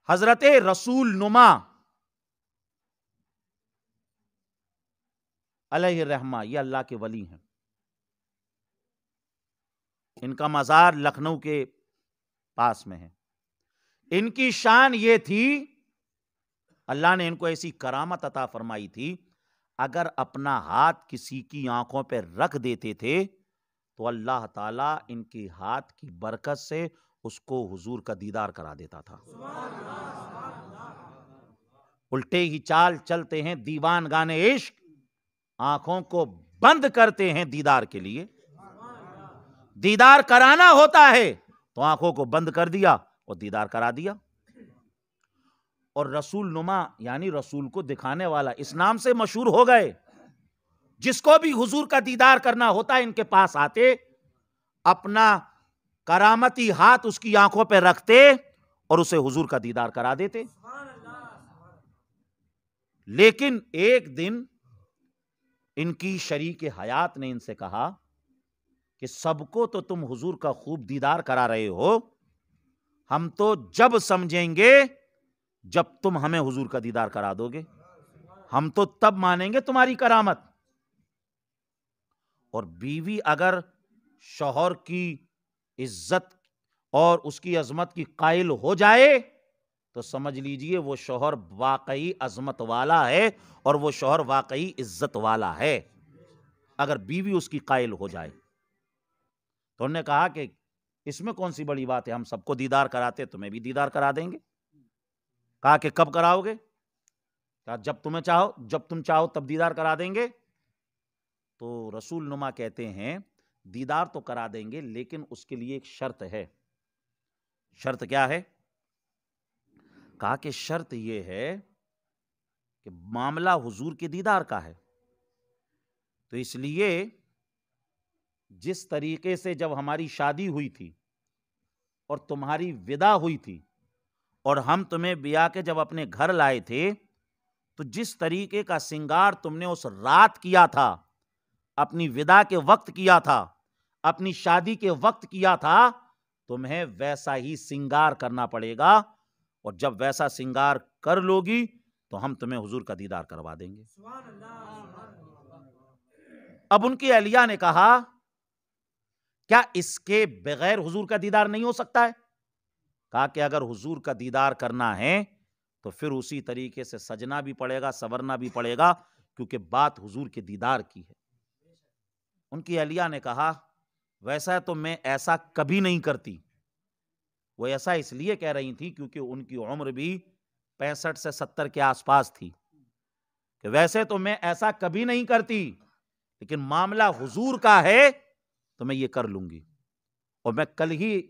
حضرت رسول نما علیہ الرحمہ یہ اللہ کے ولی ہیں. ان کا مزار لکھنؤ کے پاس میں ہے. ان کی شان یہ تھی، اللہ نے ان کو ایسی کرامت عطا فرمائی تھی، اگر اپنا ہاتھ کسی کی آنکھوں پہ رکھ دیتے تھے تو اللہ تعالیٰ ان کے ہاتھ کی برکت سے اس کو حضور کا دیدار کرا دیتا تھا. الٹے ہی چال چلتے ہیں دیوان گانے عشق، آنکھوں کو بند کرتے ہیں دیدار کے لیے. دیدار کرانا ہوتا ہے تو آنکھوں کو بند کر دیا اور دیدار کرا دیا. اور رسول نما یعنی رسول کو دکھانے والا اس نام سے مشہور ہو گئے. جس کو بھی حضور کا دیدار کرنا ہوتا ان کے پاس آتے، اپنا کرامتی ہاتھ اس کی آنکھوں پہ رکھتے اور اسے حضور کا دیدار کرا دیتے. لیکن ایک دن ان کی شریک حیات نے ان سے کہا کہ سب کو تو تم حضور کا خوب دیدار کرا رہے ہو، ہم تو جب سمجھیں گے جب تم ہمیں حضور کا دیدار کرا دو گے، ہم تو تب مانیں گے تمہاری کرامت. اور بیوی اگر شوہر کی عزت اور اس کی عظمت کی قائل ہو جائے تو سمجھ لیجئے وہ شوہر واقعی عظمت والا ہے اور وہ شوہر واقعی عزت والا ہے، اگر بیوی اس کی قائل ہو جائے. تو انہوں نے کہا کہ اس میں کون سی بڑی بات ہے، ہم سب کو دیدار کراتے تمہیں بھی دیدار کرا دیں گے. کہا کہ کب کراؤ گے؟ کہا جب تم چاہو تب دیدار کرا دیں گے. تو رسول نما کہتے ہیں دیدار تو کرا دیں گے لیکن اس کے لیے ایک شرط ہے. شرط کیا ہے؟ کہا کہ شرط یہ ہے کہ معاملہ حضور کے دیدار کا ہے، تو اس لیے جس طریقے سے جب ہماری شادی ہوئی تھی اور تمہاری ودا ہوئی تھی اور ہم تمہیں بیاہ کے جب اپنے گھر لائے تھے تو جس طریقے کا سنگار تم نے اس رات کیا تھا، اپنی ودا کے وقت کیا تھا، اپنی شادی کے وقت کیا تھا، تمہیں ویسا ہی سنگار کرنا پڑے گا. اور جب ویسا سنگار کر لوگی تو ہم تمہیں حضور کا دیدار کروا دیں گے. اب ان کی اہلیہ نے کہا کیا اس کے بغیر حضور کا دیدار نہیں ہو سکتا ہے؟ کہا کہ اگر حضور کا دیدار کرنا ہے تو پھر اسی طریقے سے سجنا بھی پڑے گا، سورنا بھی پڑے گا، کیونکہ بات حضور کے دیدار کی ہے. ان کی اہلیہ نے کہا ویسا تو میں ایسا کبھی نہیں کرتی. وہ ایسا اس لیے کہہ رہی تھی کیونکہ ان کی عمر بھی 65 سے 70 کے آس پاس تھی کہ ویسے تو میں ایسا کبھی نہیں کرتی لیکن معاملہ حضور کا ہے تو میں یہ کر لوں گی، اور میں کل ہی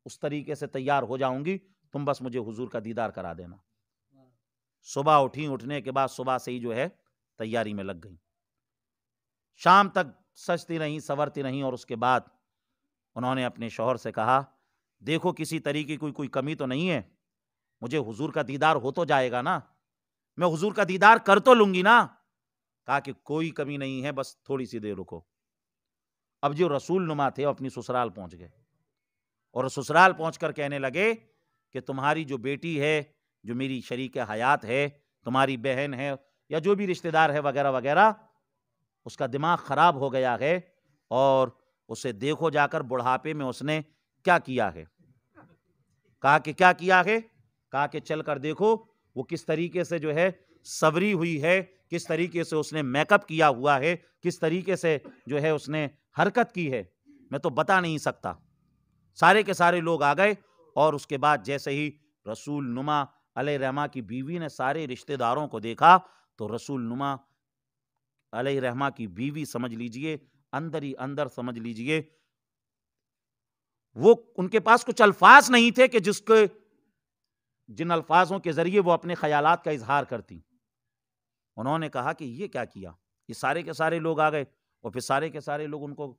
اس طریقے سے تیار ہو جاؤں گی، تم بس مجھے حضور کا دیدار کرا دینا. صبح اٹھنے کے بعد صبح سے ہی جو ہے تیاری میں لگ گئی. شام تک سجتی رہیں، سورتی رہیں، اور اس کے بعد انہوں نے اپنے شوہر سے کہا دیکھو کسی طریقے کی کوئی کمی تو نہیں ہے، مجھے حضور کا دیدار ہو تو جائے گا نا، میں حضور کا دیدار کر تو لوں گی نا. کہا کہ کوئی کمی نہیں ہے، بس تھوڑی سی دیر رکو. اب جو رسول نما تھے اپنی سسرال پہنچ گئے اور سسرال پہنچ کر کہنے لگے کہ تمہاری جو بیٹی ہے، جو میری شریک حیات ہے، تمہاری بہن ہے یا جو بھی رشتہ دار ہے وغیرہ وغیرہ، اس کا دماغ خراب ہو گیا ہے اور اسے دیکھو جا کر بڑھاپے میں اس نے کیا کیا ہے. کہا کہ کیا کیا ہے؟ کہا کہ چل کر دیکھو وہ کس طریقے سے جو ہے سوری ہوئی ہے، کس طریقے سے اس نے میک اپ کیا ہوا ہے، کس طریقے سے جو ہے اس نے حرکت کی ہے، میں تو بتا نہیں سکتا. سارے کے سارے لوگ آ گئے اور اس کے بعد جیسے ہی رسول نما علیہ رحمہ کی بیوی نے سارے رشتہ داروں کو دیکھا تو رسول نما علیہ رحمہ کی بیوی سمجھ لیجئے اندر ہی اندر سمجھ لیجئے وہ ان کے پاس کچھ الفاظ نہیں تھے کہ جن الفاظوں کے ذریعے وہ اپنے خیالات کا اظہار کرتی. انہوں نے کہا کہ یہ کیا کیا؟ یہ سارے کے سارے لوگ آ گئے اور پھر سارے کے سارے لوگ ان کو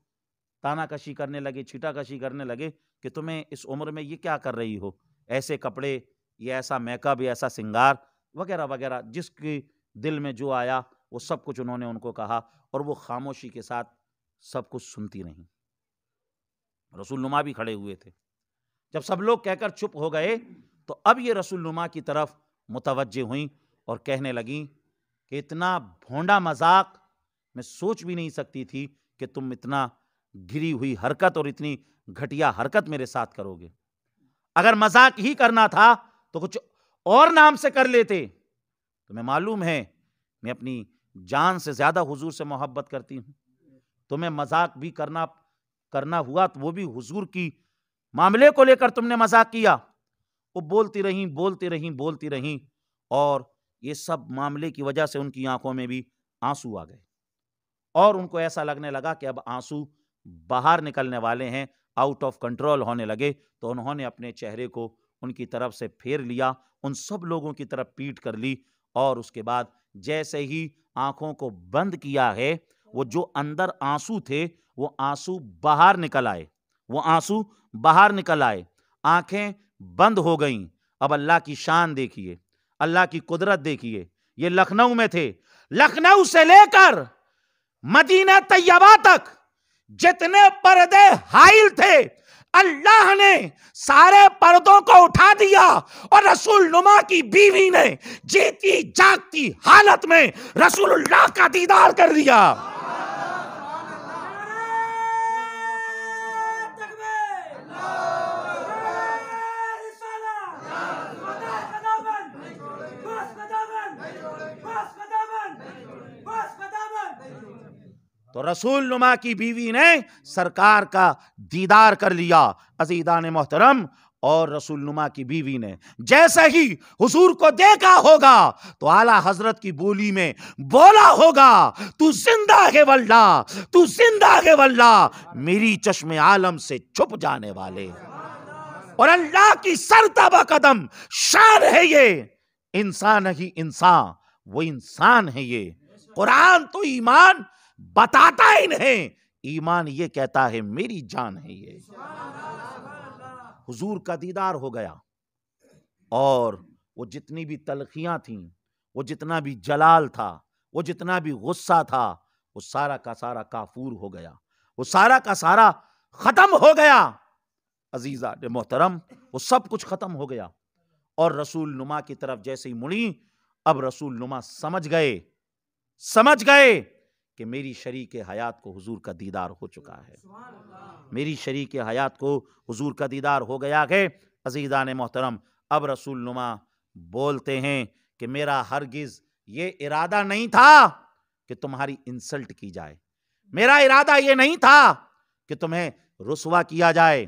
تانا کشی کرنے لگے، چھیٹا کشی کرنے لگے کہ تمہیں اس عمر میں یہ کیا کر رہی ہو، ایسے کپڑے، یہ ایسا میک اپ، یہ ایسا سنگار وغیرہ وغیرہ. جس کے دل میں جو آیا وہ سب کچھ انہوں نے ان کو کہا اور وہ خاموشی کے ساتھ سب کچھ سنتی رہیں. رسول نما بھی کھڑے ہوئے تھے. جب سب لوگ کہہ کر چپ ہو گئے تو اب یہ رسول نما کی طرف متوجہ ہوئیں اور کہنے لگیں کہ اتنا بھونڈا مذاق میں سوچ بھی نہیں سکتی تھی کہ تم اتنا گری ہوئی حرکت اور اتنی گھٹیا حرکت میرے ساتھ کرو گے. اگر مذاق ہی کرنا تھا تو کچھ اور نام سے کر لیتے. تمہیں معلوم ہے میں اپنی جان سے زیادہ حضور سے محبت کرتی ہوں. تمہیں مذاق بھی کرنا ہوا تو وہ بھی حضور کی معاملے کو لے کر تم نے مذاق کیا. وہ بولتی رہیں اور یہ سب معاملے کی وجہ سے ان کی آنکھوں میں بھی آنسو آ گئے اور ان کو ایسا لگنے لگا کہ اب آنسو باہر نکلنے والے ہیں, آؤٹ آف کنٹرول ہونے لگے. تو انہوں نے اپنے چہرے کو ان کی طرف سے پھیر لیا, ان سب لوگوں کی طرف پیٹ کر لی اور اس کے بعد جیسے ہی آنکھوں کو بند کیا ہے وہ جو اندر آنسو تھے وہ آنسو باہر نکل آئے, آنکھیں بند ہو گئیں. اب اللہ کی شان دیکھیے, اللہ کی قدرت دیکھیے. یہ لکھنؤ میں تھے, لکھنؤ سے لے کر مدینہ طیبہ تک جتنے پردے حائل تھے اللہ نے سارے پردوں کو اٹھا دیا اور رسول نما کی بیوی نے جیتی جاگتی حالت میں رسول اللہ کا دیدار کر لیا. تو رسول نما کی بیوی نے سرکار کا دیدار کر لیا. عزیزان محترم, اور رسول نما کی بیوی نے جیسے ہی حضور کو دیکھا ہوگا تو اعلیٰ حضرت کی بولی میں بولا ہوگا, تو زندہ ہے واللہ, تو زندہ ہے واللہ, میری چشم عالم سے چھپ جانے والے. اور اللہ کی سرتابہ قدم شان ہے یہ, انسان ہی انسان, وہ انسان ہے یہ. قرآن تو ایمان بتاتا ہی نہیں, ایمان یہ کہتا ہے میری جان ہے یہ. حضور کا دیدار ہو گیا اور وہ جتنی بھی تلخیاں تھیں, وہ جتنا بھی جلال تھا, وہ جتنا بھی غصہ تھا, وہ سارا کا سارا کافور ہو گیا, وہ سارا کا سارا ختم ہو گیا. عزیزان محترم, وہ سب کچھ ختم ہو گیا اور رسول نما کی طرف جیسے ہی مڑی, اب رسول نما سمجھ گئے کہ میری شریک حیات کو حضور کا دیدار ہو چکا ہے, میری شریک حیات کو حضور کا دیدار ہو گیا ہے. عزیزان محترم, اب رسول نما بولتے ہیں کہ میرا ہرگز یہ ارادہ نہیں تھا کہ تمہاری انسلٹ کی جائے, میرا ارادہ یہ نہیں تھا کہ تمہیں رسوا کیا جائے,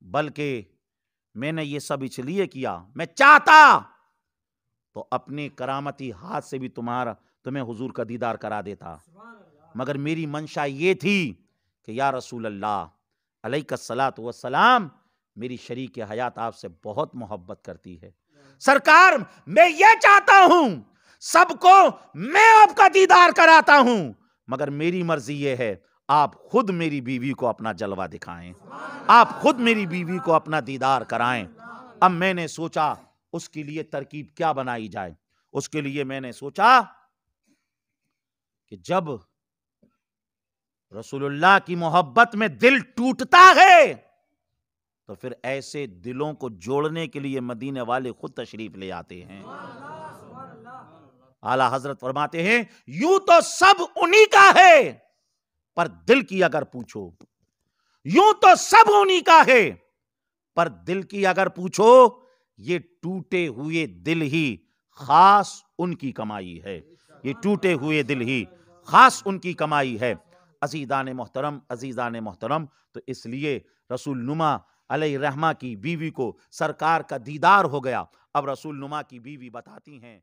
بلکہ میں نے یہ سب اس لیے کیا, میں چاہتا تو اپنے کرامتی ہاتھ سے بھی تمہیں حضور کا دیدار کرا دیتا, مگر میری منشا یہ تھی کہ یا رسول اللہ علیک الصلاۃ والسلام, میری شریک حیات آپ سے بہت محبت کرتی ہے. سرکار, میں یہ چاہتا ہوں سب کو میں آپ کا دیدار کراتا ہوں, مگر میری مرضی یہ ہے آپ خود میری بیوی کو اپنا جلوہ دکھائیں, آپ خود میری بیوی کو اپنا دیدار کرائیں. اب میں نے سوچا اس کے لیے ترکیب کیا بنائی جائے. اس کے لیے میں نے سوچا کہ جب رسول اللہ کی محبت میں دل ٹوٹتا ہے تو پھر ایسے دلوں کو جوڑنے کے لیے مدینے والے خود تشریف لے آتے ہیں. اعلیٰ حضرت فرماتے ہیں یوں تو سب انہی کا ہے, پر دل کی اگر پوچھو, یوں تو سب انہی کا ہے, پر دل کی اگر پوچھو, یہ ٹوٹے ہوئے دل ہی خاص ان کی کمائی ہے, یہ ٹوٹے ہوئے دل ہی خاص ان کی کمائی ہے. عزیزان محترم, تو اس لیے رسول نما علیہ الرحمہ کی بیوی کو سرکار کا دیدار ہو گیا. اب رسول نما کی بیوی بتاتی ہیں,